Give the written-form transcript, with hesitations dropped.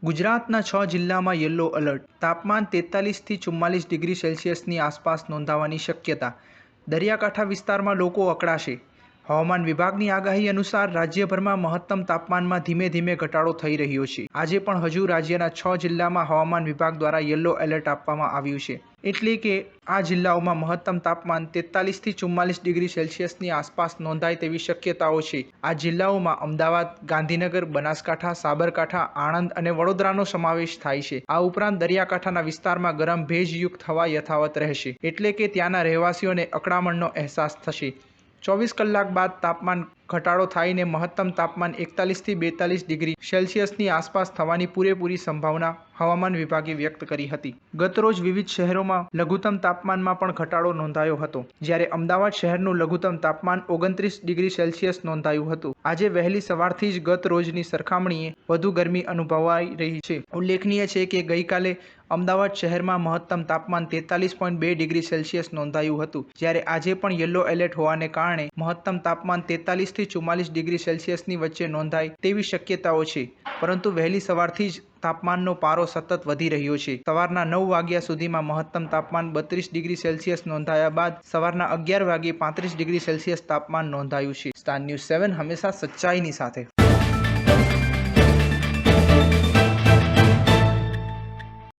ગુજરાતના 6 જિલ્લામાં yellow alert. તાપમાન 43થી 44 ડિગ્રી સેલ્સિયસની આસપાસ નોંધાવાની શક્યતા. દરિયાકાંઠા વિસ્તારમાં લોકો અકળાશે. હવામાન વિભાગની આગાહી અનુસાર રાજ્યભરમાં મહત્તમ તાપમાનમાં ધીમે ધીમે ઘટાડો થઈ રહ્યો છે. આજે પણ હજુ રાજ્યના 6 જિલ્લામાં હવામાન વિભાગ દ્વારા યલો એલર્ટ આપવામાં આવ્યું છે. એટલે કે આ જિલ્લાઓમાં મહત્તમ તાપમાન 43થી 44 ડિગ્રી સેલ્સિયસની આસપાસ નોંધાય તેવી શક્યતાઓ છે. આ જિલ્લાઓમાં અમદાવાદ, ગાંધીનગર, બનાસકાંઠા, સાબરકાંઠા, આણંદ અને વડોદરાનો સમાવેશ થાય છે. આ ઉપરાંત દરિયાકાંઠાના વિસ્તારમાં ગરમ ભેજયુક્ત હવા યથાવત રહેશે. એટલે કે ત્યાંના રહેવાસીઓને અકળામણનો અહેસાસ થશે. 24 કલાક બાદ તાપમાન ઘટાડો થાયને મહત્તમ તાપમાન 41થી 42 ડિગ્રી સેલ્સિયસની આસપાસ થવાની પૂરેપૂરી સંભાવના હવામાન વિભાગે વ્યક્ત કરી હતી. ગતરોજ વિવિધ શહેરોમાં લઘુત્તમ તાપમાનમાં પણ ઘટાડો નોંધાયો હતો. જ્યારે અમદાવાદ શહેરનું લઘુત્તમ તાપમાન 29 ડિગ્રી સેલ્સિયસ નોંધાયું હતું. આજે વહેલી સવારથી જ ગત રોજની સરખામણીએ વધુ ગરમી અનુભવાઈ રહી છે. ઉલ્લેખનીય છે કે ગઈકાલે અમદાવાદ શહેરમાં મહત્તમ તાપમાન 43.2 ડિગ્રી સેલ્સિયસ નોંધાયું હતું. જ્યારે આજે પણ યલો એલર્ટ હોવાને કારણે મહત્તમ તાપમાન 43થી 44 ડિગ્રી સેલ્સિયસની વચ્ચે નોંધાય તેવી શક્યતાઓ છે. પરંતુ વહેલી સવારથી જ તાપમાનનો પારો સતત વધી રહ્યો છે. સવારના 9 વાગ્યા સુધીમાં મહત્તમ તાપમાન 32 ડિગ્રી સેલ્સિયસ નોંધાયા બાદ સવારના 11 વાગ્યે 35 ડિગ્રી સેલ્સિયસ તાપમાન નોંધાયું છે. સ્ટાર ન્યૂઝ 7 હંમેશા સચ્ચાઈની સાથે.